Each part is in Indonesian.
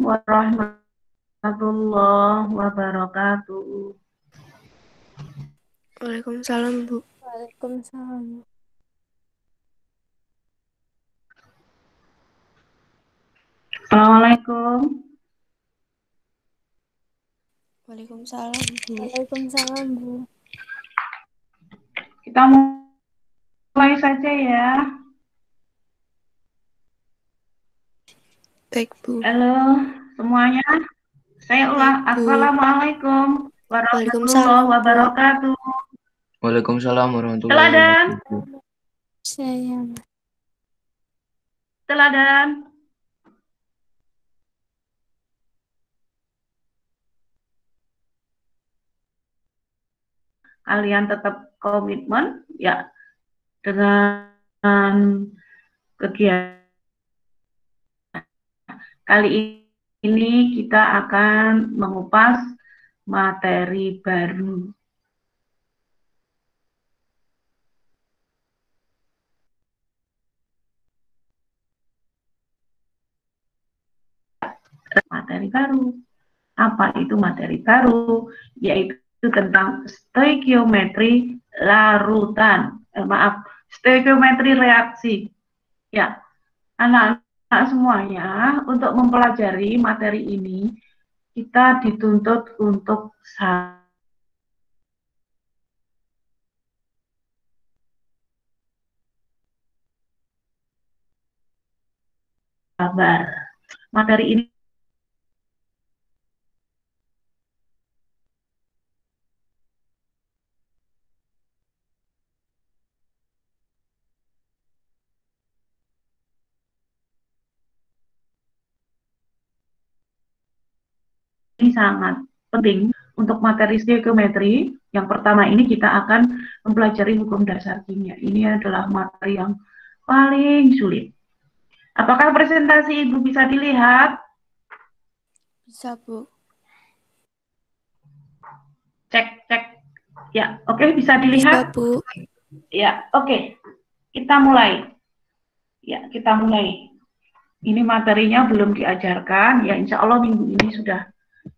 warahmatullahi wabarakatuh. Waalaikumsalam, Bu. Waalaikumsalam. Assalamualaikum. Waalaikumsalam, Bu. Waalaikumsalam, Bu. Kita mulai saja ya. Baik, Bu. Halo semuanya. Saya ulang. Baik, Bu. Assalamualaikum warahmatullahi Waalaikumsalam, Bu. wabarakatuh. Waalaikumsalam warahmatullahi Teladan. wabarakatuh. Saya Teladan. Kalian tetap komitmen ya dengan kegiatan. Kali ini kita akan mengupas materi baru. Materi baru. Apa itu materi baru? Yaitu tentang stoikiometri larutan. Stoikiometri reaksi. Ya, anak-anak semuanya untuk mempelajari materi ini kita dituntut untuk sabar. Materi ini sangat penting untuk materi stoikiometri. Yang pertama ini kita akan mempelajari hukum dasar kimia. Ini adalah materi yang paling sulit. Apakah presentasi Ibu bisa dilihat? Bisa, Bu. Cek. Ya, oke, bisa Bisa, dilihat? Bu. Ya, oke. Kita mulai. Ya, kita mulai. Ini materinya belum diajarkan. Ya, insya Allah minggu ini sudah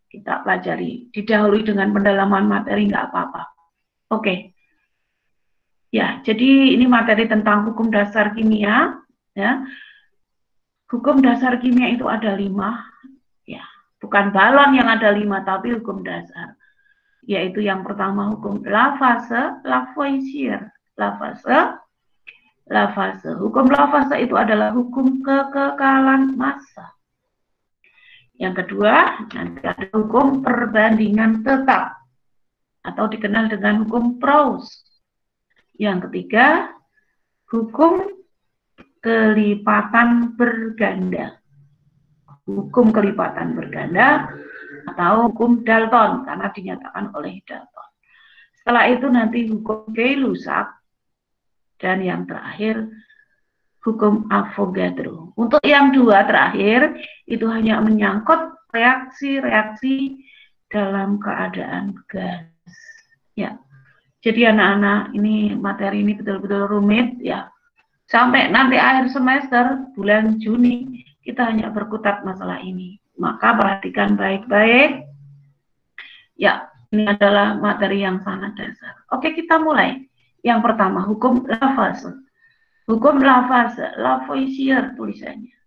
kita pelajari. Didahului dengan pendalaman materi, nggak apa-apa. Oke. Ya, jadi ini materi tentang hukum dasar kimia. Ya, hukum dasar kimia itu ada 5. Ya, bukan balon yang ada 5, tapi hukum dasar. Yaitu yang pertama hukum Lavoisier, Lavoisier. Hukum Lavoisier itu adalah hukum kekekalan massa. Yang kedua, nanti ada hukum perbandingan tetap atau dikenal dengan hukum Proust. Yang ketiga, hukum kelipatan berganda. Hukum kelipatan berganda atau hukum Dalton karena dinyatakan oleh Dalton. Setelah itu nanti hukum Gay-Lussac dan yang terakhir hukum Avogadro. Untuk yang 2 terakhir itu hanya menyangkut reaksi-reaksi dalam keadaan gas. Ya. Jadi anak-anak ini materi ini betul-betul rumit ya. Sampai nanti akhir semester bulan Juni kita hanya berkutat masalah ini. Maka perhatikan baik-baik. Ya, ini adalah materi yang sangat dasar. Oke, kita mulai. Yang pertama, hukum Lavoisier. Hukum Lavoisier tulisannya.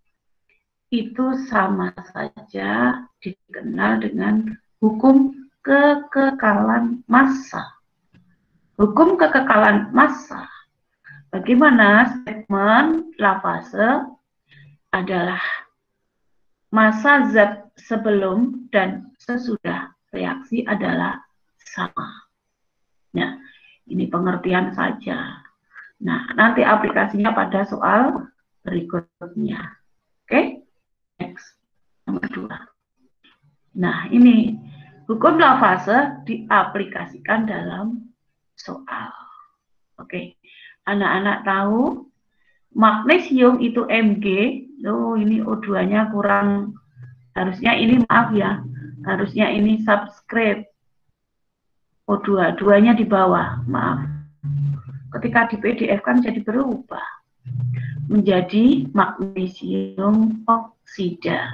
Itu sama saja dikenal dengan hukum kekekalan massa. Hukum kekekalan massa. Bagaimana statement Lavoisier adalah massa zat sebelum dan sesudah reaksi adalah sama. Nah, ini pengertian saja. Nah, nanti aplikasinya pada soal berikutnya. Oke? Next. Nomor 2. Nah, ini hukum Lavoisier diaplikasikan dalam soal. Oke. Anak-anak tahu magnesium itu Mg. Oh, ini O2-nya kurang. Harusnya ini maaf ya. Harusnya ini subscribe. O2, 2-nya di bawah. Maaf. Ketika di PDF kan jadi berubah menjadi magnesium oksida.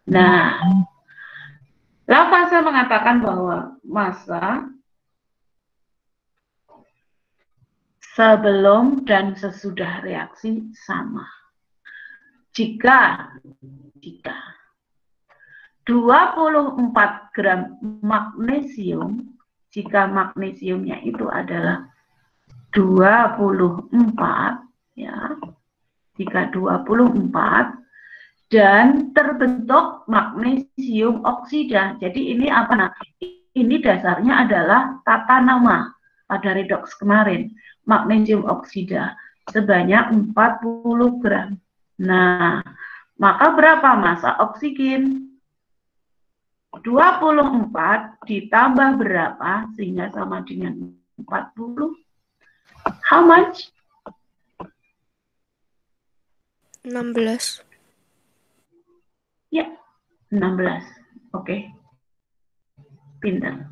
Nah, Lavasse mengatakan bahwa massa sebelum dan sesudah reaksi sama. Jika 24 gram magnesium, jika magnesiumnya itu adalah 24, ya, jika 24 dan terbentuk magnesium oksida. Jadi ini apa? Nah, ini dasarnya adalah tata nama pada redoks kemarin, magnesium oksida sebanyak 40 gram. Nah, maka berapa massa oksigen? 24 ditambah berapa sehingga sama dengan 40? How much? 16. Ya, 16. Oke. Pintar.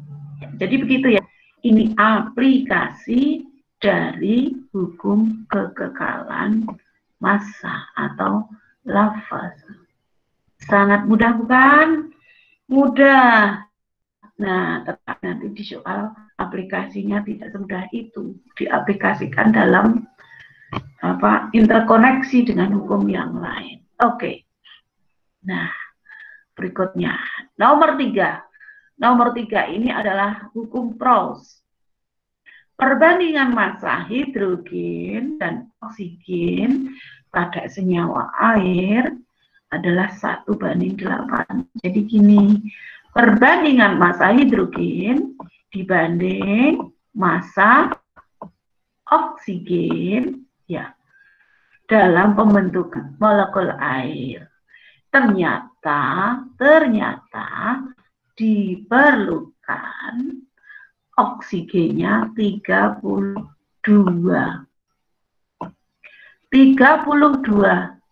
Jadi begitu ya. Ini aplikasi dari hukum kekekalan massa atau Lavasse. Sangat mudah bukan? Mudah. Nah, tetap nanti di soal aplikasinya tidak semudah itu. Diaplikasikan dalam interkoneksi dengan hukum yang lain. Oke. Nah, berikutnya nomor 3. Nomor 3 ini adalah hukum Proust. Perbandingan massa hidrogen dan oksigen pada senyawa air adalah 1:8. Jadi gini, perbandingan massa hidrogen dibanding massa oksigen ya dalam pembentukan molekul air. Ternyata diperlukan oksigennya 32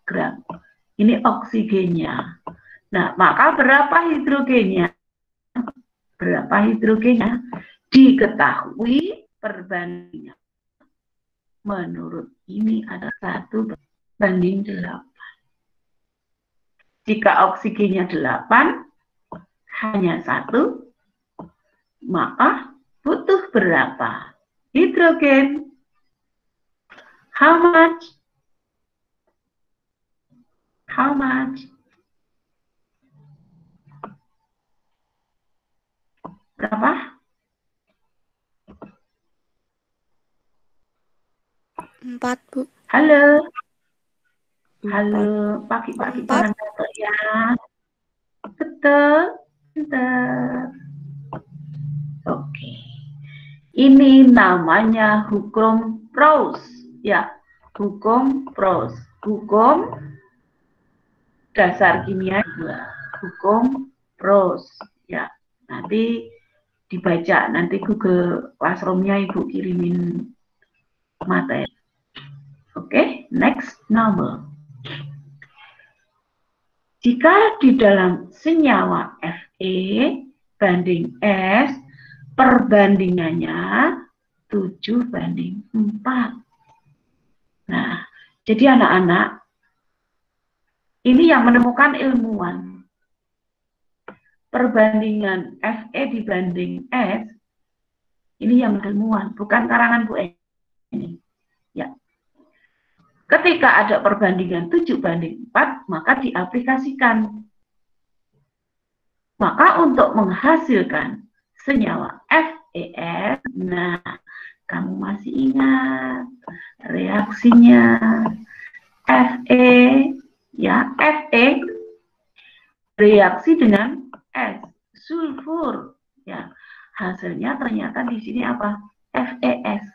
gram. Ini oksigennya. Nah, maka berapa hidrogennya? Diketahui perbandingan. Menurut ini ada 1:8. Jika oksigennya 8, hanya 1, maka butuh berapa hidrogen? How much? Berapa? 4, Bu. Halo, pagi-pagi jangan ngantuk ya. Betul, pinter. Oke. Ini namanya hukum Proust. Ya, hukum Proust. Hukum dasar kimia 2. Hukum Proust. Ya, nanti dibaca. Nanti Google Classroom-nya Ibu kirimin materi. Oke, next number. Jika di dalam senyawa Fe banding S, perbandingannya 7:4. Nah, jadi anak-anak, ini yang menemukan ilmuwan. Perbandingan Fe dibanding S, ini yang ilmuwan, bukan karangan Bu ini. Ya. Ketika ada perbandingan 7:4, maka diaplikasikan. Maka untuk menghasilkan senyawa FeS, nah, kamu masih ingat reaksinya Fe, ya, Fe reaksi dengan S, sulfur, ya. Hasilnya ternyata di sini apa? FeS.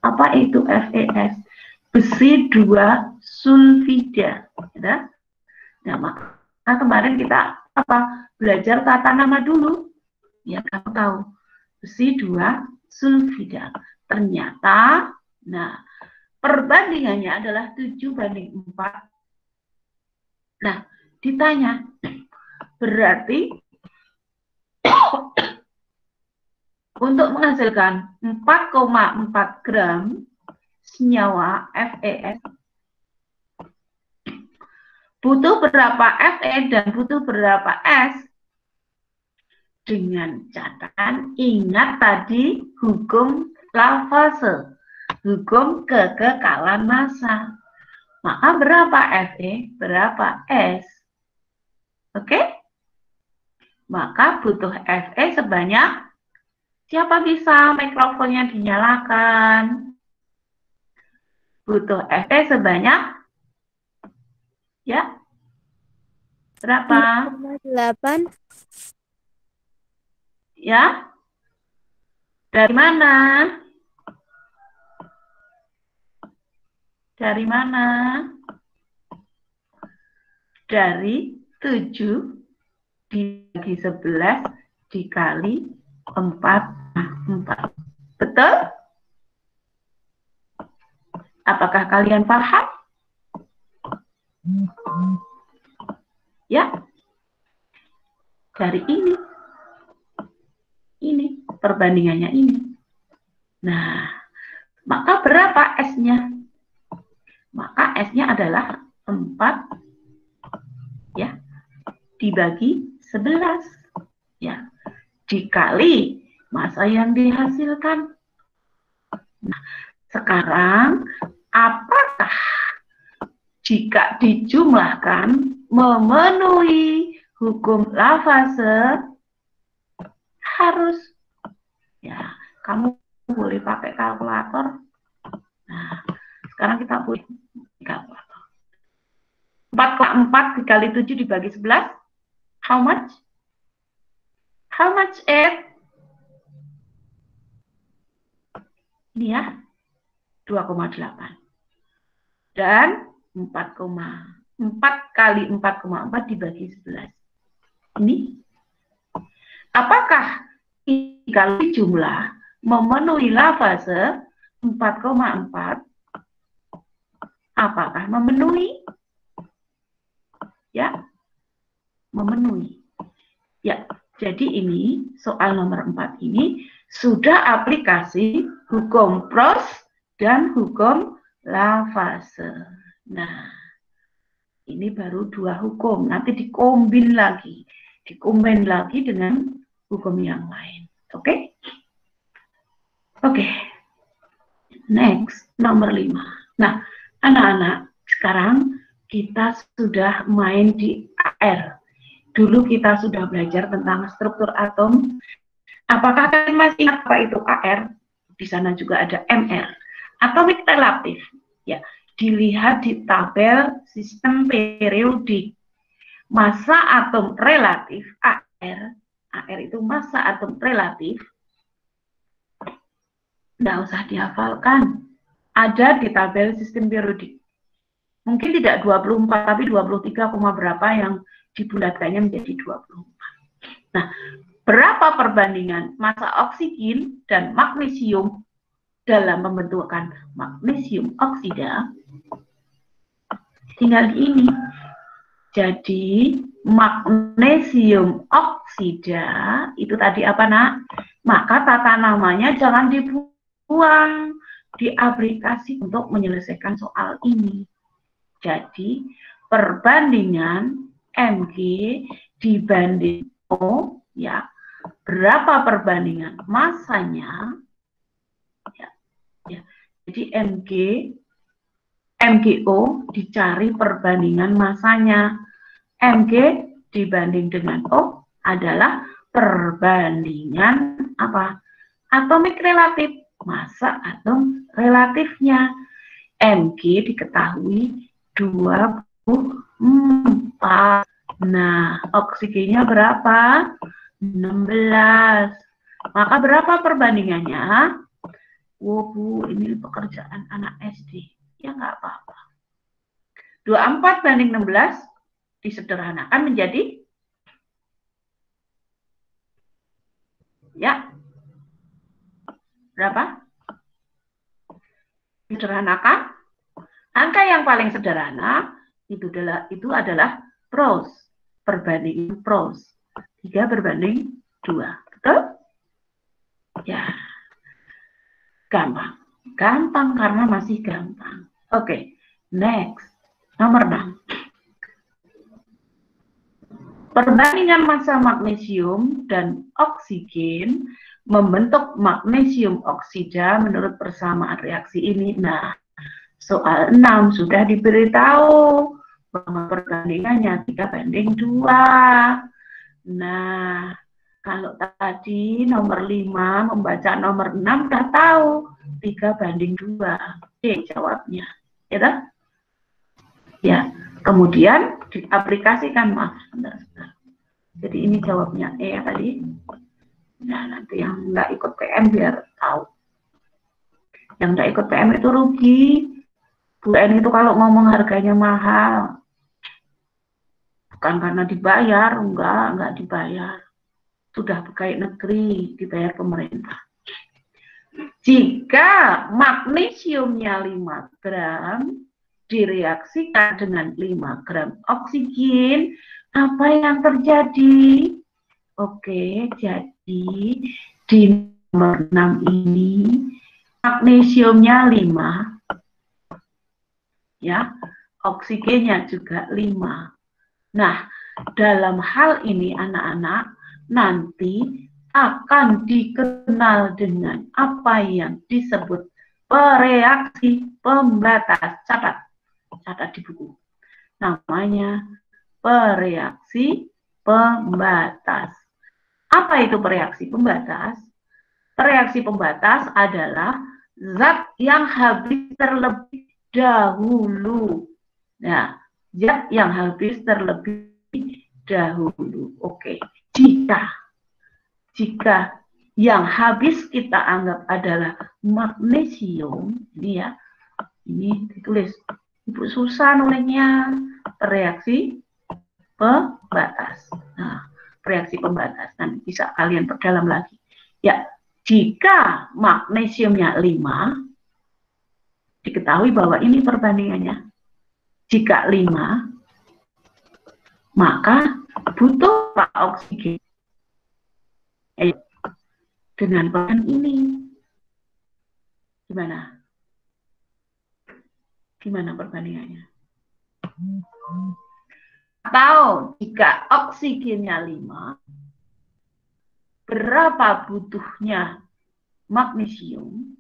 Apa itu FeS? Besi 2 sulfida, ya. Nah, maka kemarin kita belajar tata nama dulu, ya, kamu tahu besi 2 sulfida. Ternyata, nah, perbandingannya adalah 7:4. Nah, ditanya, berarti untuk menghasilkan 4,4 gram senyawa FeS Butuh berapa Fe dan butuh berapa S? Dengan catatan ingat tadi hukum Lavoisier, hukum kekekalan massa. Maka berapa Fe, berapa S? Oke? Maka butuh Fe sebanyak, siapa bisa mikrofonnya dinyalakan? Butuh Fe sebanyak, ya, berapa? 8. Ya, dari mana? Dari mana? Dari 7 dibagi 11 dikali 4. Betul? Apakah kalian paham? Ya. Dari ini. Ini perbandingannya ini. Nah, maka berapa S-nya? Maka S-nya adalah 4 ya dibagi 11 ya dikali massa yang dihasilkan. Nah, sekarang apakah jika dijumlahkan memenuhi hukum Lavoisier? Harus ya, kamu boleh pakai kalkulator. Nah, sekarang kita boleh kalkulator. 4 dikali 7 dibagi 11, how much? How much it? Ini ya, 2,8. Dan 4 kali 4,4 dibagi 11. Ini. Apakah kalau jumlah memenuhi Lavoisier 4,4? Apakah memenuhi? Ya, memenuhi. Ya, jadi ini soal nomor 4 ini sudah aplikasi hukum Proust dan hukum Lavoisier. Nah, ini baru 2 hukum. Nanti dikombin lagi dengan hukum yang lain. Oke? Oke. Next, nomor 5. Nah, anak-anak, sekarang kita sudah main di AR. Dulu kita sudah belajar tentang struktur atom. Apakah kalian masih ingat apa itu AR? Di sana juga ada MR. Atomic relatif. Ya, dilihat di tabel sistem periodik. Massa atom relatif AR itu massa atom relatif. Nggak usah dihafalkan. Ada di tabel sistem periodik. Mungkin tidak 24, tapi 23, berapa yang dibulatkannya menjadi 24. Nah, berapa perbandingan massa oksigen dan magnesium dalam pembentukan magnesium oksida? Tinggal ini. Jadi, magnesium oksida itu tadi apa, Nak? Maka tata namanya jangan dibuang, diaplikasi untuk menyelesaikan soal ini. Jadi, perbandingan Mg dibanding O, ya, berapa perbandingan massanya? Ya. Jadi, MgO dicari perbandingan massanya. Mg dibanding dengan O adalah perbandingan apa? Atomik relatif, massa atom relatifnya. Mg diketahui 24. Nah, oksigennya berapa? 16. Maka berapa perbandingannya? Oh, Bu, ini pekerjaan anak SD. Ya, nggak apa-apa. 24 banding 16 disederhanakan menjadi ya berapa? Disederhanakan. Angka yang paling sederhana itu adalah Proust, perbandingan Proust. 3 berbanding 2. Betul? Ya. Gampang. Gampang karena masih gampang. Oke, next. Nomor 6. Perbandingan massa magnesium dan oksigen membentuk magnesium oksida menurut persamaan reaksi ini. Nah, soal 6 sudah diberitahu bahwa perbandingannya 3:2. Nah, kalau tadi nomor 5 membaca nomor 6 sudah tahu 3:2. Oke, jawabnya. Ya, ya. Kemudian diaplikasikan, maaf, sebentar. Jadi ini jawabnya E ya tadi. Nah, nanti yang nggak ikut PM biar tahu. Yang nggak ikut PM itu rugi. Bu N itu kalau ngomong harganya mahal. Bukan karena dibayar, enggak dibayar. Sudah pegawai negeri, dibayar pemerintah. Jika magnesiumnya 5 gram, direaksikan dengan 5 gram oksigen, apa yang terjadi? Oke, jadi di nomor 6 ini magnesiumnya 5, ya, oksigennya juga 5. Nah, dalam hal ini anak-anak nanti akan dikenal dengan apa yang disebut bereaksi pembatas. Catat di buku. Namanya bereaksi pembatas. Apa itu bereaksi pembatas? Bereaksi pembatas adalah zat yang habis terlebih dahulu. Nah, zat yang habis terlebih dahulu. Oke. Jika yang habis kita anggap adalah magnesium, ini ya, ini ditulis. Ibu susah nulisnya. Bereaksi pembatas. Nah, reaksi pembatas. Nanti bisa kalian perdalam lagi. Ya, jika magnesiumnya 5, diketahui bahwa ini perbandingannya. Jika 5, maka butuh oksigen. Dengan bahan ini. Gimana perbandingannya? Atau jika oksigennya 5, berapa butuhnya magnesium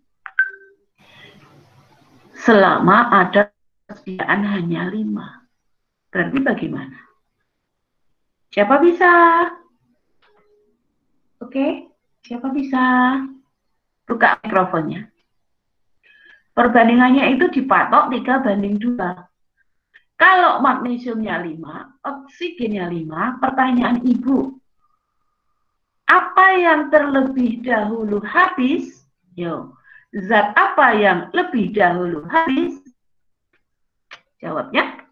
selama ada persediaan hanya 5? Berarti bagaimana? Siapa bisa? Oke, siapa bisa? Buka mikrofonnya. Perbandingannya itu dipatok 3:2. Kalau magnesiumnya 5, oksigennya 5, pertanyaan Ibu, apa yang terlebih dahulu habis? Yo, zat apa yang lebih dahulu habis? Jawabnya,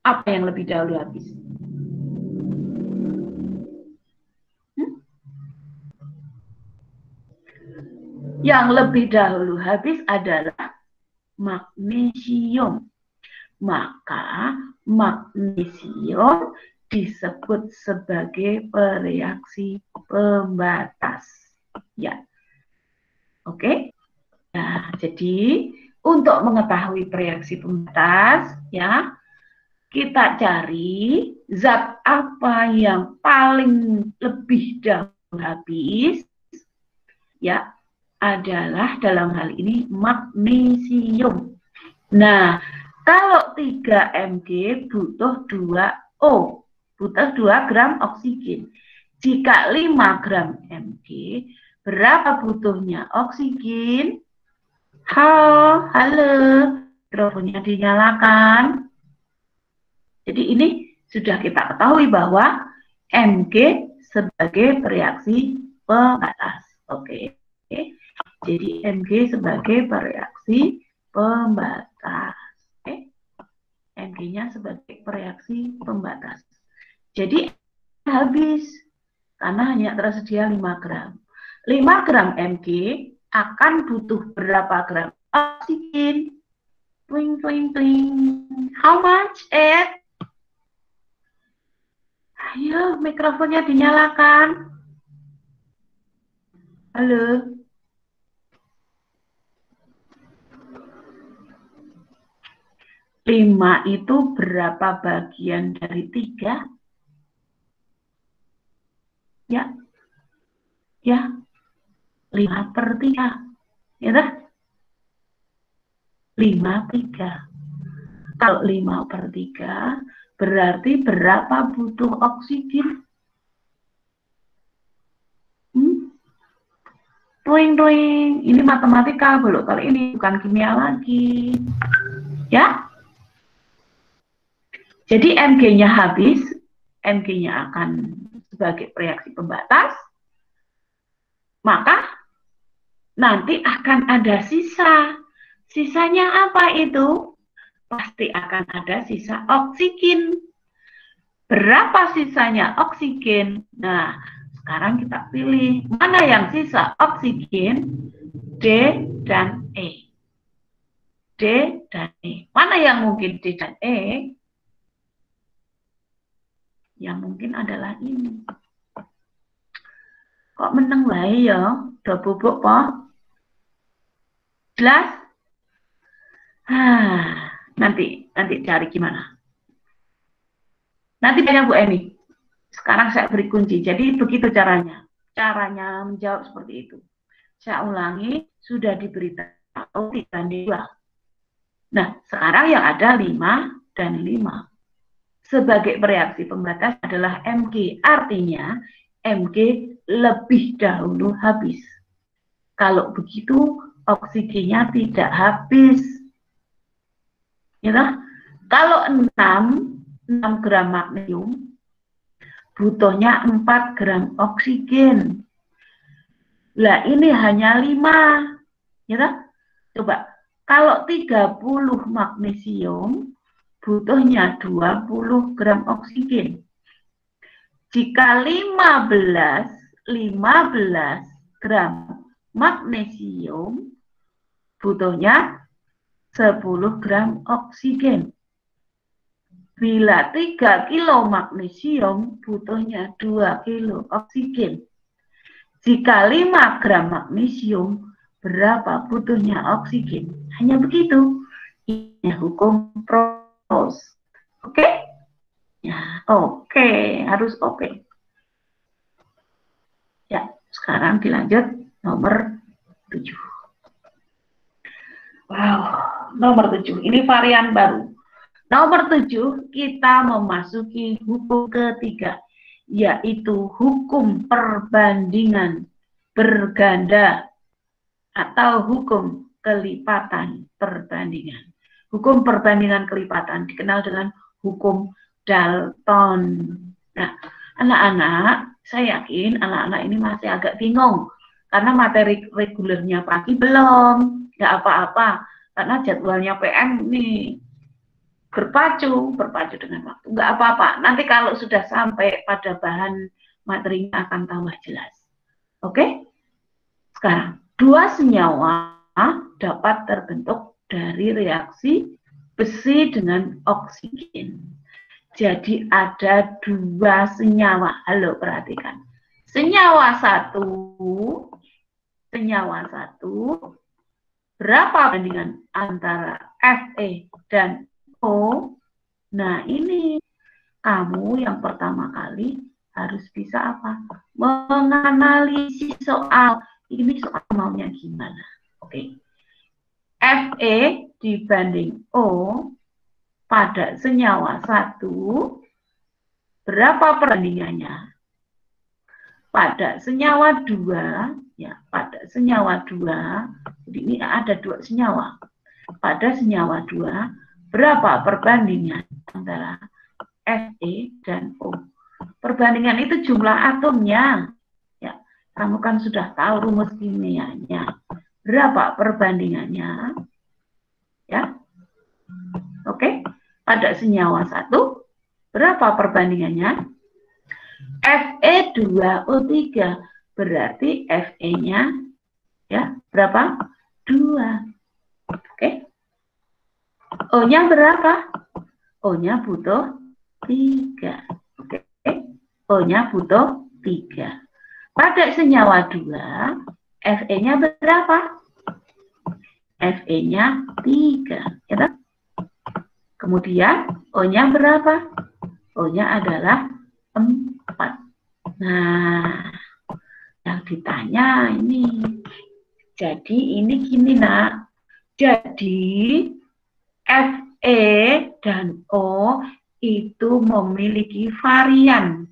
apa yang lebih dahulu habis? Yang lebih dahulu habis adalah magnesium. Maka magnesium disebut sebagai bereaksi pembatas. Ya, oke. Nah, jadi untuk mengetahui bereaksi pembatas, ya, kita cari zat apa yang paling lebih dahulu habis, ya, adalah dalam hal ini magnesium. Nah, kalau 3 mg butuh 2 O, butuh 2 gram oksigen. Jika 5 gram mg, berapa butuhnya oksigen? Halo, mikrofonnya dinyalakan. Jadi ini sudah kita ketahui bahwa mg sebagai bereaksi pembatas. Oke. Jadi mg sebagai bereaksi pembatas. mg-nya sebagai bereaksi pembatas. Jadi habis karena hanya tersedia 5 gram. 5 gram mg akan butuh berapa gram oksigen? Twing, twing, twing. How much, Ed? Ayo, mikrofonnya dinyalakan. Halo. Lima itu berapa bagian dari 3? Ya, ya, 5/3. Ya dah? 5/3. Kalau 5/3 berarti berapa butuh oksigen? Doing. Ini matematika, belum kali ini bukan kimia lagi. Ya. Jadi Mg-nya habis, Mg-nya akan sebagai reaksi pembatas, maka nanti akan ada sisa. Sisanya apa itu? Pasti akan ada sisa oksigen. Berapa sisanya oksigen? Nah, sekarang kita pilih mana yang sisa oksigen, D dan E. D dan E. Mana yang mungkin D dan E? Yang mungkin adalah ini. Kok meneng wae ya? Udah bubuk po? Jelas? Nanti cari gimana? Nanti banyak Bu Emi. Sekarang saya beri kunci. Jadi begitu caranya. Caranya menjawab seperti itu. Saya ulangi, sudah diberitahu 3/2. Nah, sekarang yang ada 5 dan 5. Sebagai reaksi pembatas adalah Mg. Artinya, Mg lebih dahulu habis. Kalau begitu, oksigennya tidak habis. Ya, kalau 6 gram magnesium, butuhnya 4 gram oksigen. Lah ini hanya 5. Ya, coba, kalau 30 magnesium, butuhnya 20 gram oksigen. Jika 15 gram magnesium, butuhnya 10 gram oksigen. Bila 3 kilo magnesium, butuhnya 2 kilo oksigen. Jika 5 gram magnesium, berapa butuhnya oksigen? Hanya begitu. Ini hukum Proust. Oke? Ya, oke. Harus oke. Ya, sekarang dilanjut nomor 7. Wow, nomor 7. Ini varian baru. Nomor 7, kita memasuki hukum ketiga, yaitu hukum perbandingan berganda atau hukum kelipatan perbandingan. Hukum perbandingan kelipatan dikenal dengan hukum Dalton. Nah, anak-anak, saya yakin anak-anak ini masih agak bingung karena materi regulernya pagi belum, nggak apa-apa, karena jadwalnya PM nih berpacu dengan waktu, nggak apa-apa. Nanti kalau sudah sampai pada bahan materinya akan tambah jelas. Oke? Sekarang, 2 senyawa dapat terbentuk dari reaksi besi dengan oksigen. Jadi ada 2 senyawa. Halo, perhatikan. Senyawa satu, berapa perbandingan antara Fe dan O? Nah, ini kamu yang pertama kali harus bisa apa? Menganalisis soal. Ini soal maunya gimana? Oke. Fe dibanding O pada senyawa satu, berapa perbandingannya? Pada senyawa 2, ya, pada senyawa 2, jadi ini ada 2 senyawa. Pada senyawa 2, berapa perbandingan antara Fe dan O? Perbandingan itu jumlah atomnya. Ya, kamu kan sudah tahu rumus kimianya. Berapa perbandingannya? Ya. Oke. Pada senyawa 1, berapa perbandingannya? Fe2O3. Berarti Fe-nya ya, berapa? 2. Oke. O-nya berapa? O-nya butuh 3. Oke. O-nya butuh 3. Pada senyawa 2, Fe-nya berapa? Fe-nya 3. Ya, kemudian O-nya berapa? O-nya adalah 4. Nah, yang ditanya ini. Jadi ini gini nak. Jadi Fe dan O itu memiliki varian.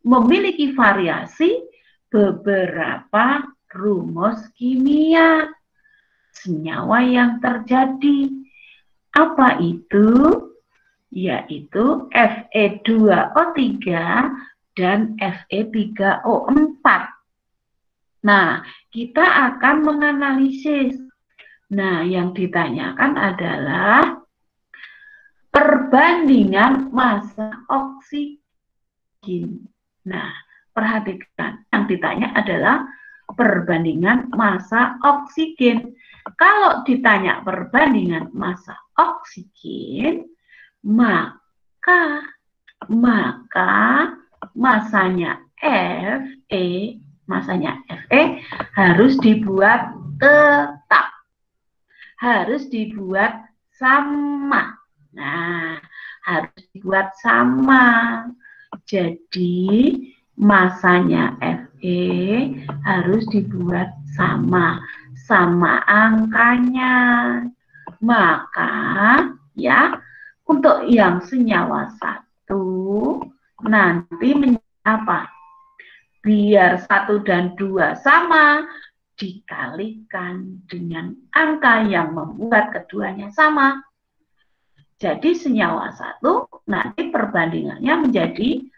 Memiliki variasi beberapa rumus kimia senyawa yang terjadi. Apa itu? Yaitu Fe2O3 dan Fe3O4. Nah, kita akan menganalisis. Nah, yang ditanyakan adalah perbandingan massa oksigen. Nah, perhatikan, yang ditanya adalah perbandingan massa oksigen. Kalau ditanya perbandingan massa oksigen, maka masanya Fe harus dibuat tetap, harus dibuat sama. Nah, harus dibuat sama. Jadi masanya Fe harus dibuat sama angkanya. Maka ya, untuk yang senyawa 1 nanti apa? Biar 1 dan 2 sama, dikalikan dengan angka yang membuat keduanya sama. Jadi senyawa 1 nanti perbandingannya menjadi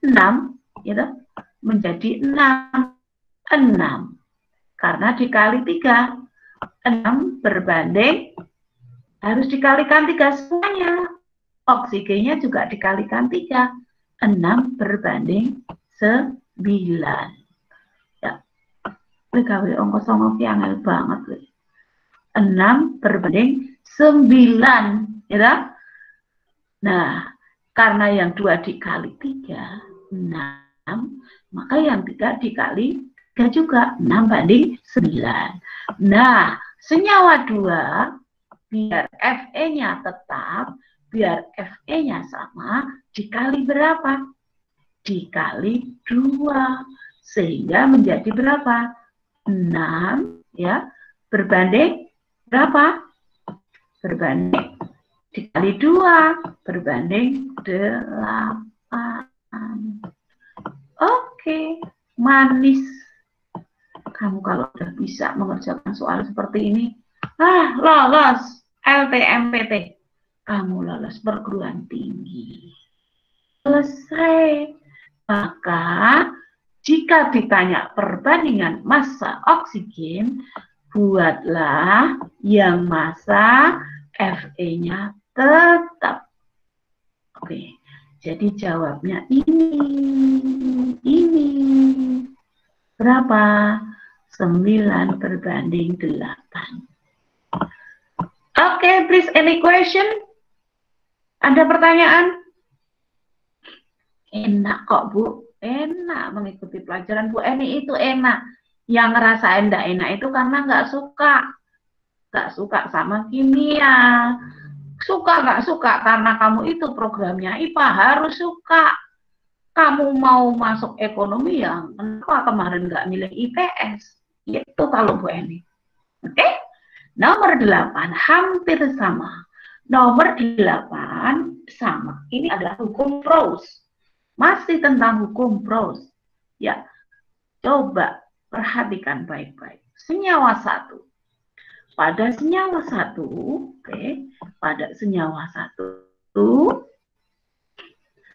6, gitu. Menjadi 6. Karena dikali 3. 6 berbanding, harus dikalikan 3 semuanya. Oksigennya juga dikalikan 3. 6 berbanding 9. Ya. Gawe ongko songo ki angel banget. 6 berbanding 9. Ya. Nah, karena yang 2 dikali 3, 6. Maka yang 3 dikali 3 juga. 6 banding 9. Nah, senyawa 2, biar Fe-nya tetap, biar Fe-nya sama, dikali berapa? Dikali 2. Sehingga menjadi berapa? 6, ya. Berbanding berapa? Berbanding dikali 2, berbanding 8. Oke, manis. Kamu kalau udah bisa mengerjakan soal seperti ini, lolos LTMPT. Kamu lolos perguruan tinggi. Selesai. Maka jika ditanya perbandingan massa oksigen, buatlah yang massa Fe-nya tetap. Oke, jadi jawabnya ini. Berapa? 9 berbanding 8. Oke, please any question? Ada pertanyaan? Enak kok Bu, enak mengikuti pelajaran Bu Eni itu enak. Yang ngerasain enggak enak itu karena nggak suka sama kimia. Suka nggak suka karena kamu itu programnya IPA, harus suka. Kamu mau masuk ekonomi ya, kenapa kemarin nggak milih IPS? Itu kalau Bu Eni. Oke? Nomor 8 hampir sama. Nomor 8 sama. Ini adalah hukum Proust. Masih tentang hukum Proust. Ya, coba perhatikan baik-baik. Senyawa 1. Pada senyawa 1, pada senyawa 1.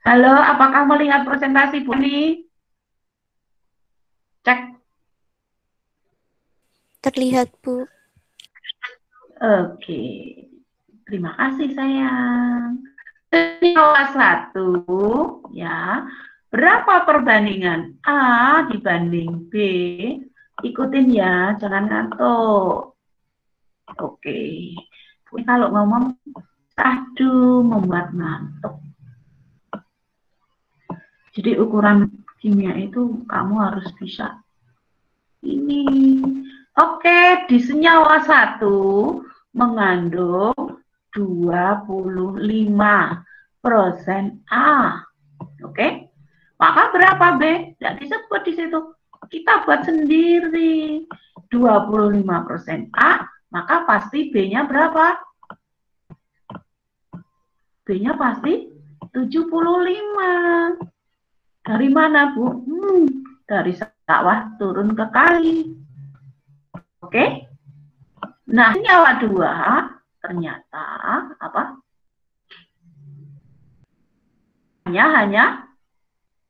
Halo, apakah melihat presentasi Bu Eni? Cek. Terlihat, Bu. Oke. Terima kasih sayang. Senyawa 1, ya. Berapa perbandingan A dibanding B? Ikutin ya, jangan ngantuk. Oke. Kalau ngomong, aduh, membuat ngantuk. Jadi ukuran kimia itu kamu harus bisa. Ini. Oke, di senyawa 1 mengandung 25% A. Oke. Maka berapa B? Tidak disebut di situ. Kita buat sendiri. 25% A, maka pasti B-nya berapa? B-nya pasti 75. Dari mana, Bu? Dari sawah turun ke kali. Oke? Nah, senyawa 2 ternyata apa?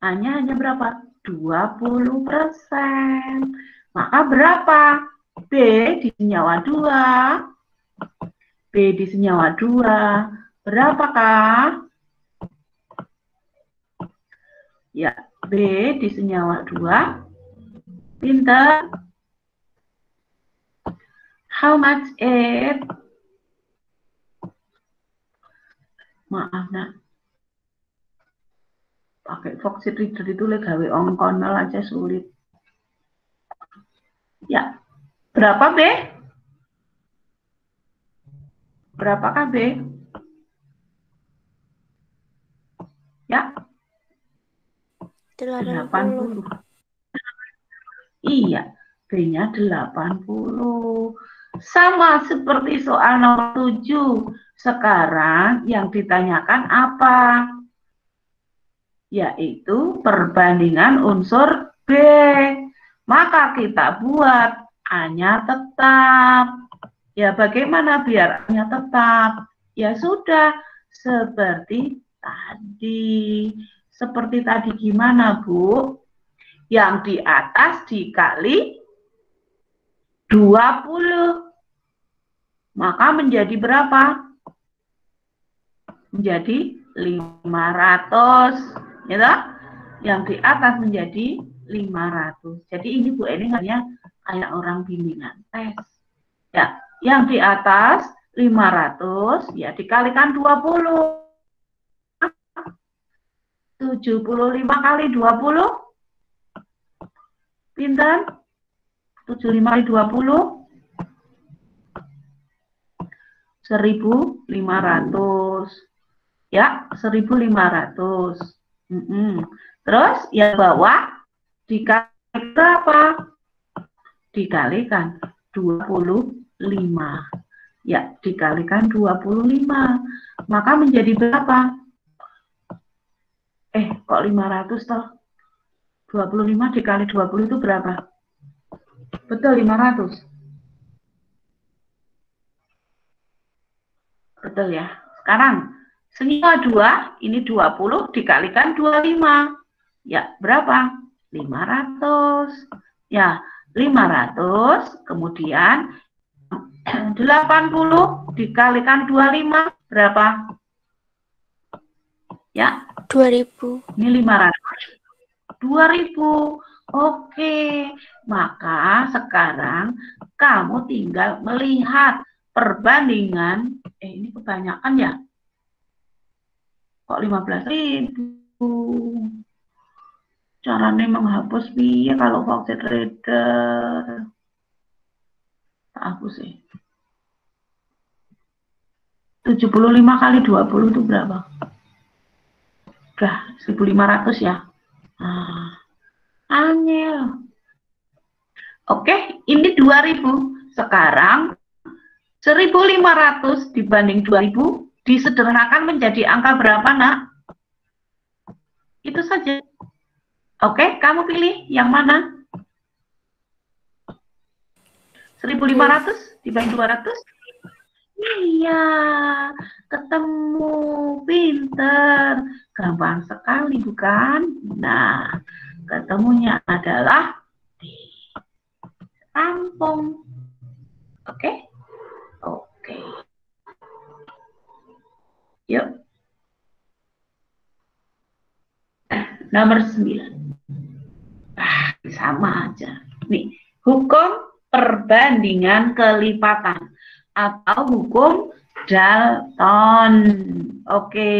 Hanya berapa? 20%. Maka berapa? B di senyawa 2. B di senyawa 2. Berapakah? Ya, B di senyawa 2. Pinter. How much it? Maaf, nak. Pakai Foxit Reader itu gawe ongkonal aja sulit. Ya, berapa B? Berapakah B? Ya, 80. Iya, B-nya 80. Sama seperti soal nomor 7. Sekarang yang ditanyakan apa? Yaitu perbandingan unsur B. Maka kita buat A-nya tetap. Ya, bagaimana biar A-nya tetap? Ya sudah, seperti tadi. Seperti tadi gimana, Bu? Yang di atas dikali 20. Maka menjadi berapa? Menjadi 500. Ya, yang di atas menjadi 500. Jadi ini Bu Eni hanya kayak orang bimbingan tes. Ya, yang di atas 500 ya dikalikan 20. 75 kali 20. Pinten? 75 kali 20. 1.500. Ya, 1.500. Terus yang bawah dikali berapa? Dikalikan 25. Ya, dikalikan 25. Maka menjadi berapa? Kok 500 toh? 25 dikali 20 itu berapa? Betul, 500. Betul ya. Sekarang senyawa 2 ini 20 dikalikan 25. Ya, berapa? 500. Ya, 500 kemudian 80 dikalikan 25 berapa? Ya, 2000. Ini 500. 2000. Oke, maka sekarang kamu tinggal melihat perbandingan. Ini kebanyakan ya? Kok 15.000? Caranya menghapus piye kalau Foxit Reader? Tak hapus sih. 75 kali 20 itu berapa? Udah 1.500 ya. Angel. Oke, ini 2000. Sekarang 1.500 dibanding 2000 disederhanakan menjadi angka berapa, Nak? Itu saja. Oke, kamu pilih yang mana? 1.500 dibanding 200? Iya, ketemu, pinter. Gampang sekali, bukan? Nah, ketemunya adalah di kampung. Oke? Oke. Yuk. Nomor 9. Sama aja. Nih, hukum perbandingan kelipatan atau hukum Dalton. Oke,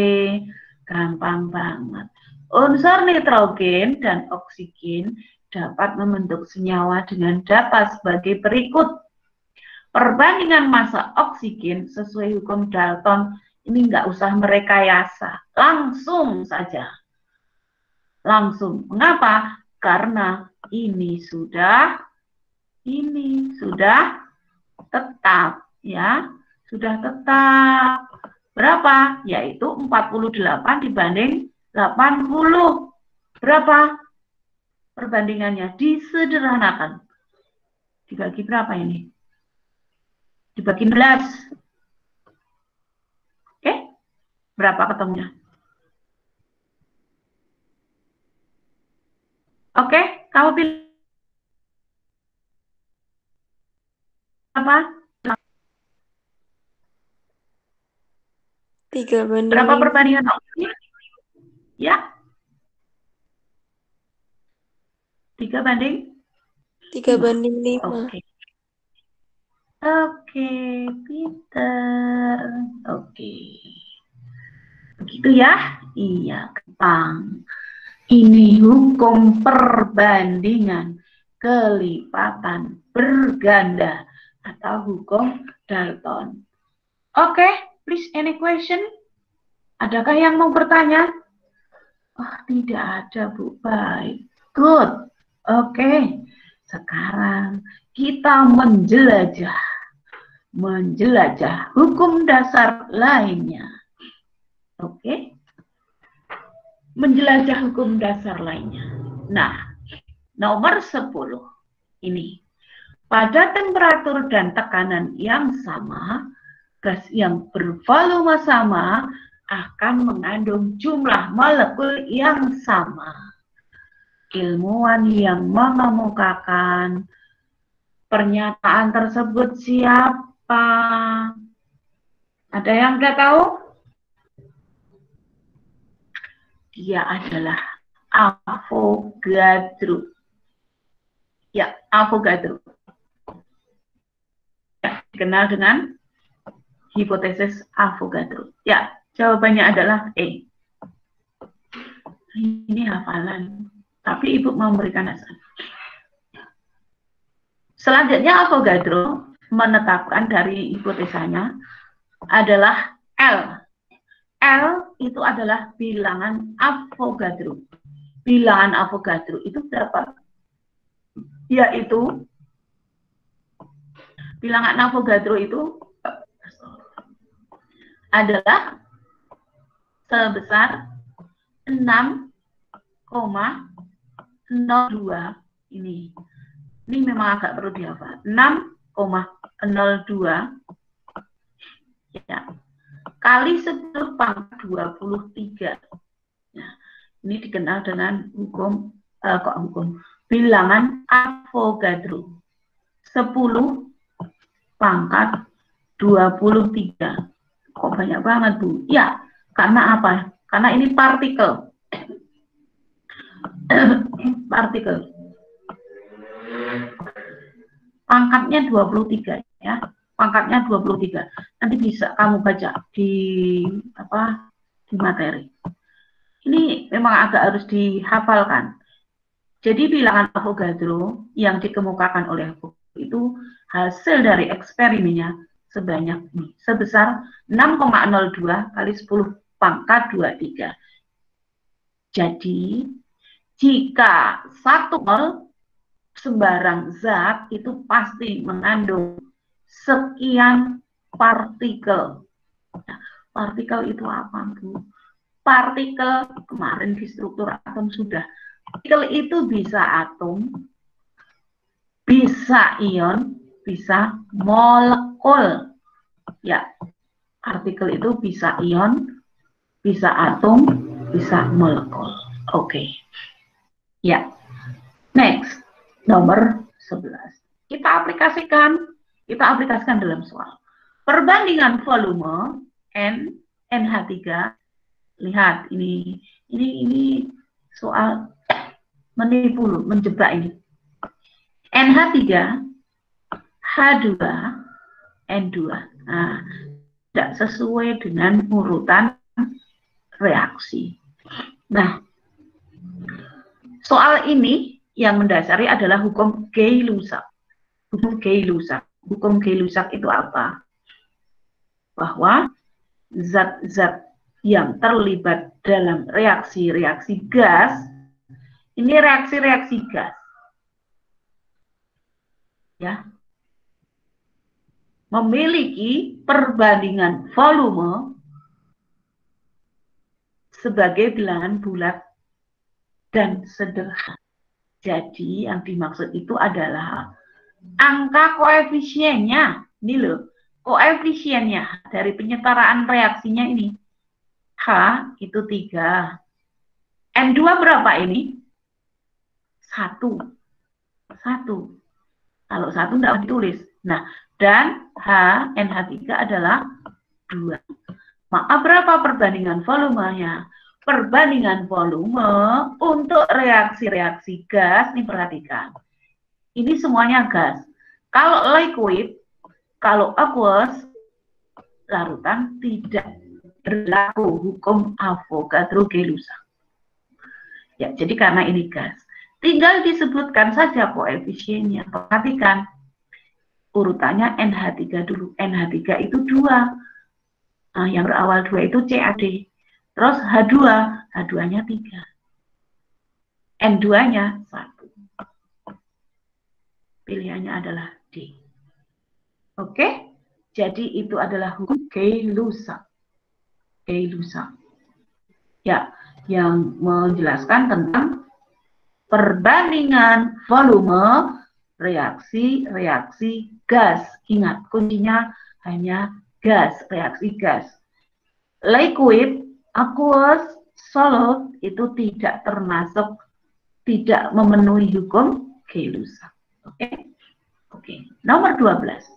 gampang banget. Unsur nitrogen dan oksigen dapat membentuk senyawa dengan data sebagai berikut. Perbandingan massa oksigen sesuai hukum Dalton. Ini nggak usah merekayasa, langsung saja. langsung. Mengapa? Karena ini sudah tetap, ya. Sudah tetap. Berapa? Yaitu 48 dibanding 80. Berapa perbandingannya? Disederhanakan. Dibagi berapa ini? Dibagi 16. Oke? Berapa ketemunya? Oke? Kamu pilih apa? 3/5. Berapa perbandingan? Ya. 3/5. Oke. Oke, Peter. Oke. Begitu ya? Iya, gampang. Ini hukum perbandingan kelipatan berganda atau hukum Dalton. Oke, please any question? Adakah yang mau bertanya? Oh, tidak ada, Bu. Baik. Good. Oke. Sekarang kita menjelajah hukum dasar lainnya. Oke. Menjelajah hukum dasar lainnya. Nah, nomor 10 ini. Pada temperatur dan tekanan yang sama, gas yang bervolume sama akan mengandung jumlah molekul yang sama. Ilmuwan yang mengemukakan pernyataan tersebut siapa? Ada yang nggak tahu? Dia adalah Avogadro. Ya, Avogadro. Ya, dikenal dengan hipotesis Avogadro. Ya, jawabannya adalah E. Ini hafalan, tapi Ibu mau memberikan dasar. Selanjutnya Avogadro menetapkan dari hipotesanya adalah L. L itu adalah bilangan Avogadro. Bilangan Avogadro itu berapa? Yaitu bilangan Avogadro itu adalah sebesar 6,02 ini. Ini memang agak perlu dihafal. 6,02 ya. Kali 10 pangkat 23. Nah, ini dikenal dengan hukum bilangan Avogadro. 10 pangkat 23. Kok banyak banget, Bu? Ya, karena apa? Karena ini partikel. Partikel. Pangkatnya 23 ya. Pangkatnya 23. Nanti bisa kamu baca di materi. Ini memang agak harus dihafalkan. Jadi bilangan Avogadro yang dikemukakan oleh Avogadro itu hasil dari eksperimennya sebesar 6,02 kali 10 pangkat 23. Jadi jika 1 mol sembarang zat itu pasti mengandung sekian partikel. Nah, partikel itu apa, Bu? Partikel kemarin di struktur atom sudah. Partikel itu bisa atom, bisa ion, bisa molekul. Ya, partikel itu bisa ion, bisa atom, bisa molekul. Oke. Ya. Next, nomor 11. Kita aplikasikan dalam soal. Perbandingan volume NH3. Lihat ini soal menipu loh, menjebak ini. NH3, H2, N2. Nah, tidak sesuai dengan urutan reaksi. Nah, soal ini yang mendasari adalah hukum Gay-Lussac. Hukum Gay-Lussac. Hukum Gay-Lussac itu apa? Bahwa zat-zat yang terlibat dalam reaksi-reaksi gas Ini reaksi-reaksi gas. Ya. Memiliki perbandingan volume sebagai bilangan bulat dan sederhana. Jadi yang dimaksud itu adalah angka koefisiennya. Ini loh, koefisiennya dari penyetaraan reaksinya ini. H itu 3. N2 berapa ini? 1. Kalau 1 tidak ditulis. Nah, dan NH3 adalah 2. Maka berapa perbandingan volumenya? Perbandingan volume untuk reaksi-reaksi gas, ini perhatikan. Ini semuanya gas. Kalau liquid, kalau aqueous, larutan tidak berlaku hukum Avogadro-Gelusa. Ya, jadi karena ini gas. Tinggal disebutkan saja koefisiennya. Perhatikan. Urutannya NH3 dulu. NH3 itu 2. Nah, yang berawal 2 itu CAD. Terus H2, H2-nya 3. N2-nya 1. Pilihannya adalah D. Oke? Jadi itu adalah hukum Gelusa. Ya, yang menjelaskan tentang perbandingan volume reaksi-reaksi gas. Ingat, kuncinya hanya gas, reaksi gas. Liquid, aqueous, solid itu tidak termasuk, tidak memenuhi hukum Gelusa. Oke. Nomor 12.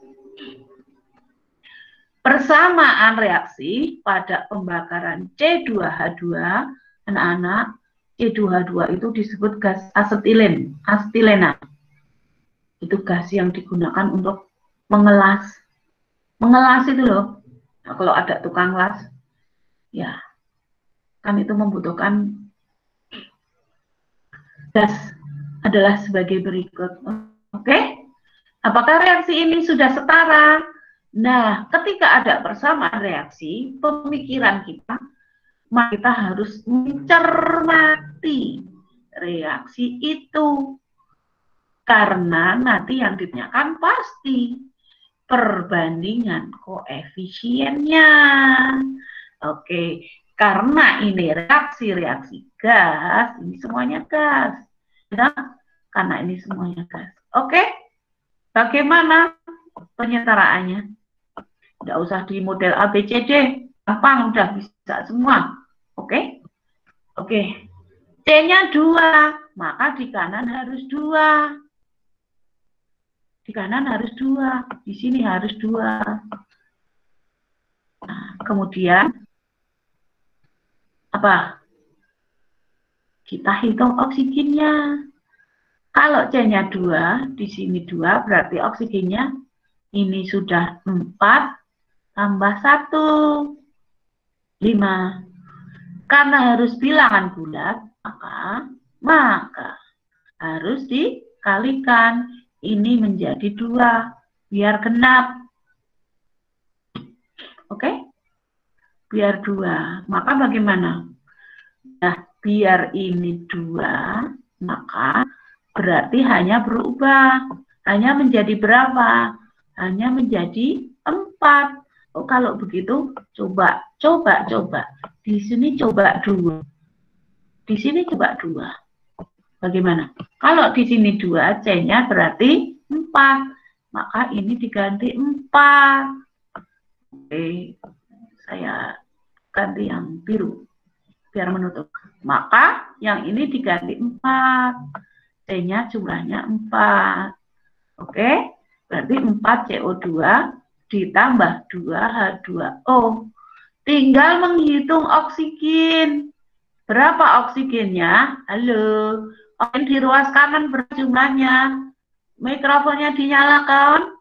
Persamaan reaksi pada pembakaran C2H2, anak-anak, C2H2 itu disebut gas asetilen, asetilena. Itu gas yang digunakan untuk mengelas. Mengelas itu loh. Nah, kalau ada tukang las, ya, kan itu membutuhkan gas adalah sebagai berikut. Oke? Apakah reaksi ini sudah setara? Nah, ketika ada persamaan reaksi, pemikiran kita harus mencermati reaksi itu. Karena nanti yang ditanyakan pasti perbandingan koefisiennya. Oke, karena ini reaksi-reaksi gas, ini semuanya gas. Ya, karena ini semuanya gas. Oke, bagaimana penyetaraannya? Tidak usah di model ABCD, gampang, udah bisa semua. Oke? C-nya 2, maka di kanan harus 2. Di kanan harus 2, di sini harus 2. Nah, kemudian apa? Kita hitung oksigennya. Kalau C-nya 2, di sini 2, berarti oksigennya ini sudah 4 tambah 1, 5. Karena harus bilangan bulat, maka harus dikalikan. Ini menjadi 2, biar genap. Oke? Biar 2. Maka bagaimana? Nah, biar ini 2, maka berarti hanya berubah. Hanya menjadi berapa? Hanya menjadi 4. Oh, kalau begitu, coba. Di sini coba 2. Di sini coba 2. Bagaimana? Kalau di sini 2, C-nya berarti 4. Maka ini diganti 4. Oke, saya ganti yang biru biar menutup. Maka yang ini diganti 4. C-nya jumlahnya 4. Oke, berarti 4 CO2 ditambah 2 H2O. Tinggal menghitung oksigen. Berapa oksigennya? Halo, oksigen di ruas kanan berapa jumlahnya? Mikrofonnya dinyalakan.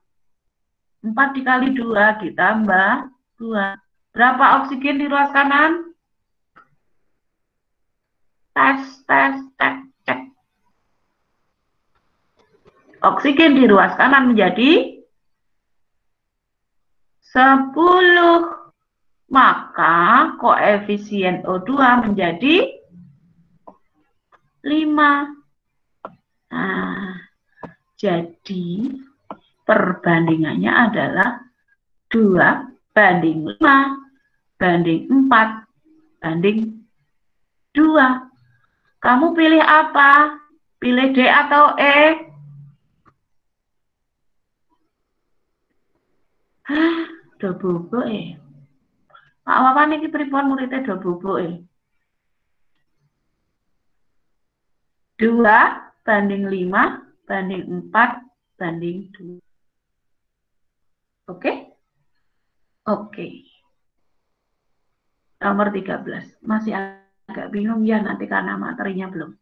4 dikali 2 ditambah 2. Berapa oksigen di ruas kanan? Cek. Oksigen di ruas kanan menjadi 10. Maka koefisien O2 menjadi Nah, jadi perbandingannya adalah 2 banding 5 banding 4 banding 2. Kamu pilih apa? Pilih D atau E? Do bubuk apa niki pripun muridnya do bubuk 2 banding 5 banding 4 banding 2. Oke? Oke. Nomor 13. Masih agak bingung ya nanti karena materinya belum.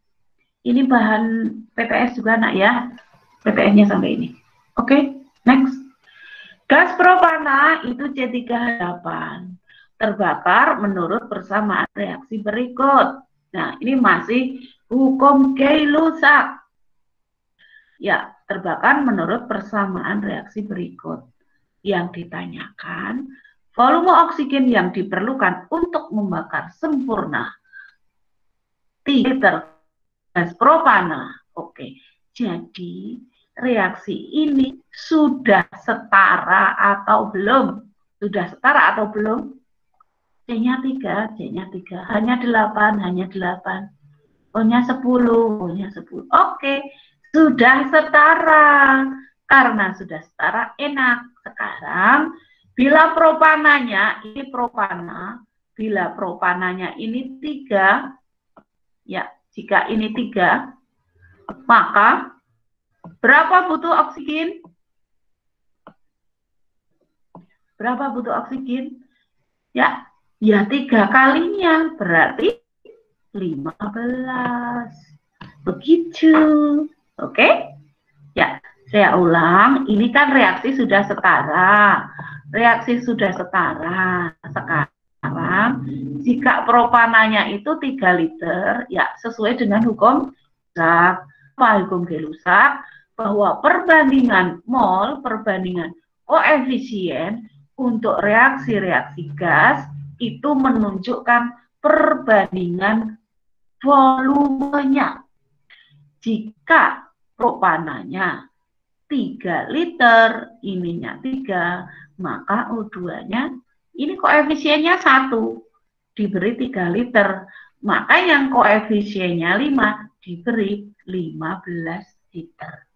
Ini bahan PPS juga nak ya. PPS-nya sampai ini. Oke, next. Gas propana itu C3H8. Terbakar menurut persamaan reaksi berikut. Nah, ini masih hukum Gay-Lussac. Ya, terbakar menurut persamaan reaksi berikut. Yang ditanyakan, volume oksigen yang diperlukan untuk membakar sempurna 3 liter gas propana. Oke, jadi reaksi ini sudah setara atau belum? Sudah setara atau belum? C-nya 3, C-nya 3, hanya 8, hanya 8. O-nya 10, O-nya 10. Oke, sudah setara. Karena sudah setara, enak. Sekarang, bila propananya, ini propana, bila propananya ini 3, ya, jika ini 3, maka berapa butuh oksigen? Berapa butuh oksigen? Ya, 3 kalinya, berarti 15. Begitu. Oke? Ya, saya ulang, ini kan reaksi sudah setara. Reaksi sudah setara. Sekarang, jika propananya itu 3 liter, ya sesuai dengan hukum Lussac. Apa hukum Gay-Lussac? Bahwa perbandingan mol, perbandingan koefisien untuk reaksi-reaksi gas itu menunjukkan perbandingan volumenya. Jika propananya 3 liter, ininya 3, maka O2-nya, ini koefisiennya 1, diberi 3 liter. Maka yang koefisiennya 5, diberi 15 liter.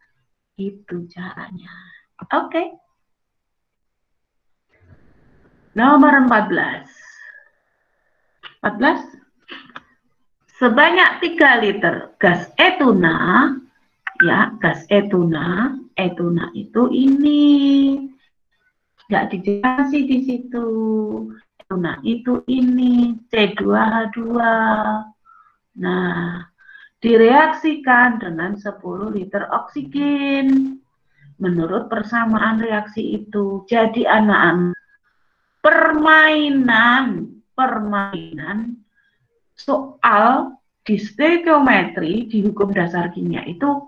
Itu caranya. Oke. Nomor 14. 14. Sebanyak 3 liter gas etuna, ya, gas etuna itu ini. Nggak dijelaskan di situ. Etuna itu ini, C2H2. Nah, direaksikan dengan 10 liter oksigen. Menurut persamaan reaksi itu. Jadi anak-anak, permainan soal di stoikiometri, di hukum dasar kimia itu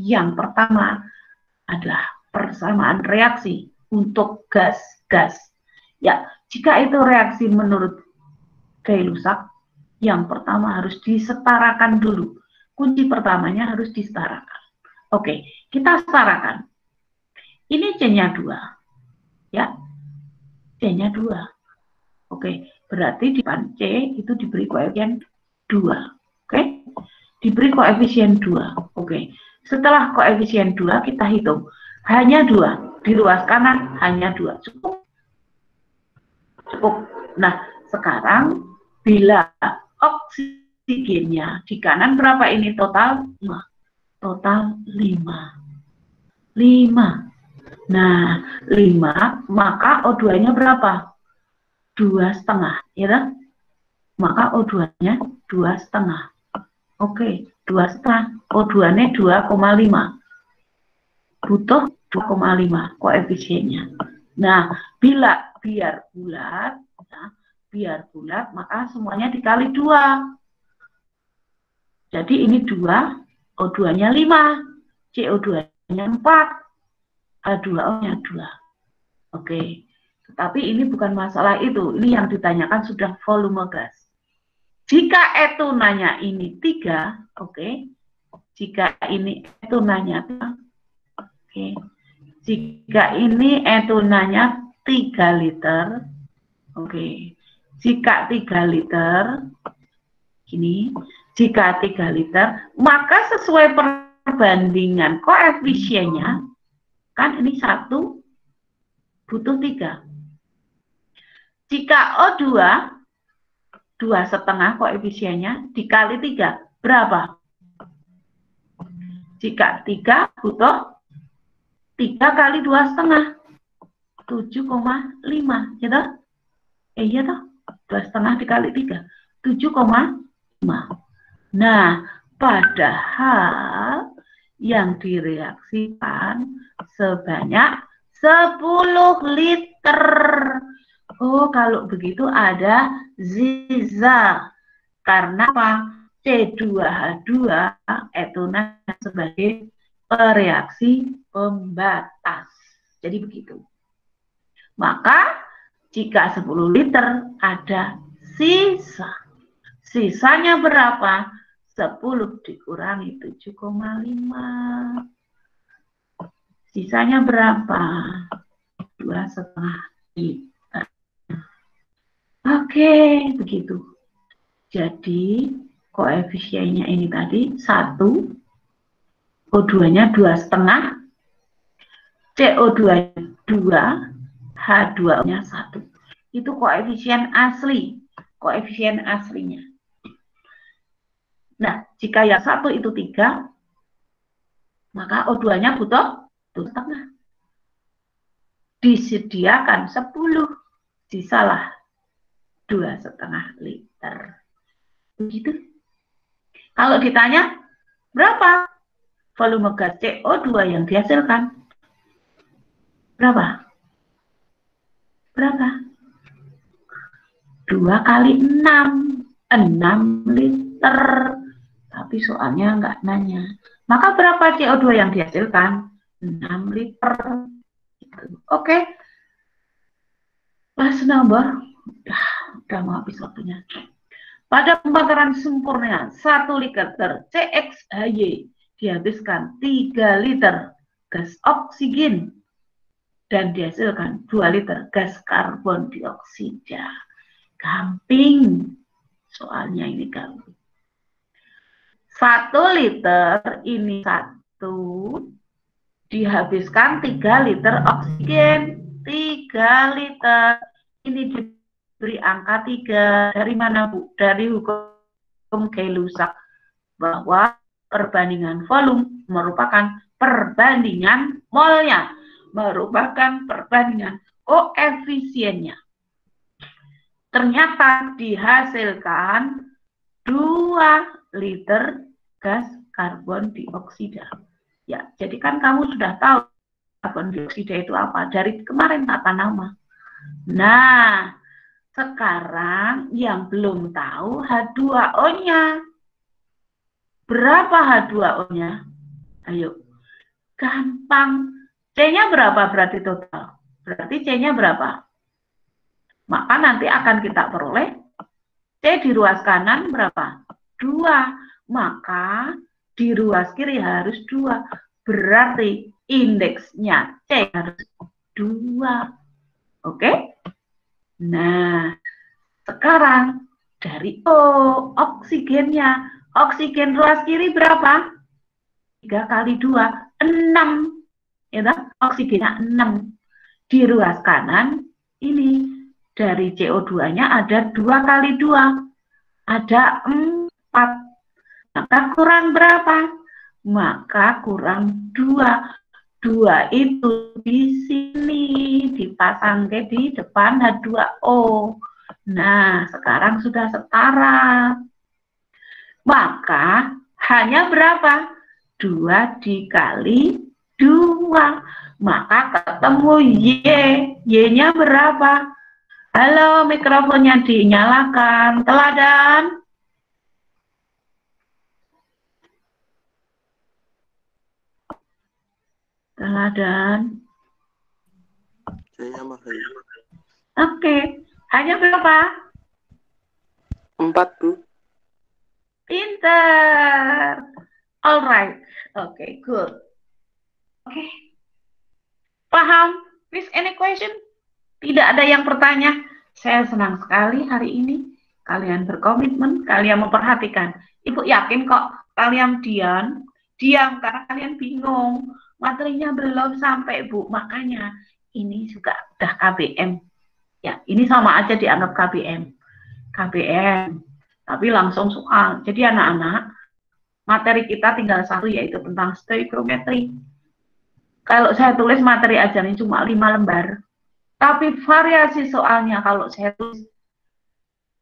yang pertama adalah persamaan reaksi untuk gas-gas. Ya, jika itu reaksi menurut Gay-Lussac, yang pertama harus disetarakan dulu. Kunci pertamanya harus disetarakan. Oke, kita setarakan. Ini C-nya 2. Ya, C-nya 2. Oke, berarti di depan C itu diberi koefisien 2. Oke, diberi koefisien 2. Oke, setelah koefisien 2 kita hitung. Hanya 2. Di ruas kanan hanya 2. Cukup? Cukup. Nah, sekarang bila oksigennya di kanan berapa ini total? 5. Total 5. 5. Nah, 5, maka O2-nya berapa? 2,5, ya. Maka O2-nya 2,5. Oke, 2,5. O2-nya 2,5. Butuh 2,5 koefisiennya. Nah, biar bulat, maka semuanya dikali 2. Jadi ini 2, O2-nya 5, CO2-nya 4, H2O-nya 2. Oke. Tapi ini bukan masalah itu. Ini yang ditanyakan sudah volume gas. Jika etunanya ini 3, oke. Jika ini etunanya, oke. Jika ini etunanya 3 liter, oke. Jika 3 liter, gini, jika 3 liter, maka sesuai perbandingan koefisiennya, kan ini 1 butuh 3. Jika O2, 2,5 koefisiennya, dikali 3, berapa? Jika 3 butuh 3 kali 2,5, 7,5, gitu? Iya toh, 2,5 dikali 3, 7,5. Nah, padahal yang direaksikan sebanyak 10 liter. Oh, kalau begitu ada ziza. Karena apa? C2H2 etunanya sebagai reaksi pembatas. Jadi begitu. Maka jika 10 liter ada sisa. Sisanya berapa? 10 dikurangi 7,5. Sisanya berapa? 2,5 liter. Oke, begitu. Jadi koefisiennya ini tadi 1, O2-nya 2,5, CO2-nya 2, H2O-nya 1. Itu koefisien asli, koefisien aslinya. Nah, jika yang 1 itu 3, maka O2-nya butuh 2,5. Disediakan 10, sisalah 2,5 liter. Begitu. Kalau ditanya, berapa volume gas CO2 yang dihasilkan? Berapa? Berapa? 2 kali 6, 6 liter. Tapi soalnya nggak nanya. Maka berapa CO2 yang dihasilkan? 6 liter. Oke. Pas nambah. Udah mau habis waktunya. Pada pembakaran sempurna 1 liter CXHY dihabiskan 3 liter gas oksigen dan dihasilkan 2 liter gas karbon dioksida. Gampang. Soalnya ini gampang. 1 liter ini 1 dihabiskan 3 liter oksigen. 3 liter ini diberi angka 3. Dari mana, Bu? Dari hukum Gay-Lussac bahwa perbandingan volume merupakan perbandingan molnya, merupakan perbandingan koefisiennya. Ternyata dihasilkan 2 liter gas karbon dioksida. Ya, jadi kan kamu sudah tahu karbon dioksida itu apa dari kemarin tata nama. Nah, sekarang yang belum tahu H2O-nya. Berapa H2O-nya? Ayo. Gampang. C-nya berapa berarti total? Berarti C-nya berapa? Maka nanti akan kita peroleh C di ruas kanan berapa? 2. Maka di ruas kiri harus 2. Berarti indeksnya C harus 2. Oke? Nah, sekarang dari oksigennya. Oksigen ruas kiri berapa? 3 kali 2, 6. Ya, oksigennya 6. Di ruas kanan, ini dari CO2-nya ada 2 kali 2. Ada 4. Maka kurang berapa? Maka kurang 2. 2 itu di sini dipasang ke di depan H2O. Nah, sekarang sudah setara. Maka hanya berapa? 2 dikali 2. Maka ketemu Y. Y-nya berapa? Halo, mikrofonnya dinyalakan. Teladan. Teladan. Saya Oke. Hanya berapa? 4, Bu. Pinter. Alright. Oke, good. Oke. Paham? Miss, any question? Tidak ada yang bertanya. Saya senang sekali hari ini. Kalian berkomitmen, kalian memperhatikan. Ibu yakin kok kalian diam karena kalian bingung. Materinya belum sampai, Bu. Makanya ini juga udah KBM. Ya, ini sama aja dianggap KBM. KBM. Tapi langsung soal. Jadi anak-anak, materi kita tinggal satu yaitu tentang stoichiometry. Kalau saya tulis materi ajaran cuma 5 lembar. Tapi variasi soalnya kalau saya tulis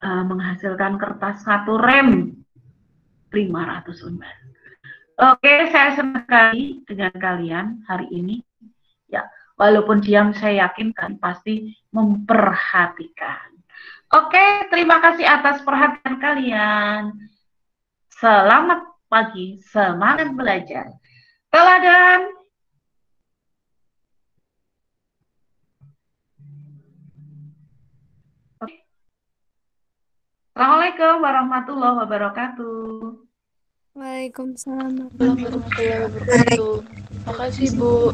menghasilkan kertas 1 rem 500 lembar. Oke, saya senang sekali dengan kalian hari ini. Ya, walaupun diam saya yakin kalian pasti memperhatikan. Oke, terima kasih atas perhatian kalian. Selamat pagi, semangat belajar. Teladan. Assalamualaikum warahmatullahi wabarakatuh. Waalaikumsalam Warahmatullahi wabarakatuh. Makasih, Bu.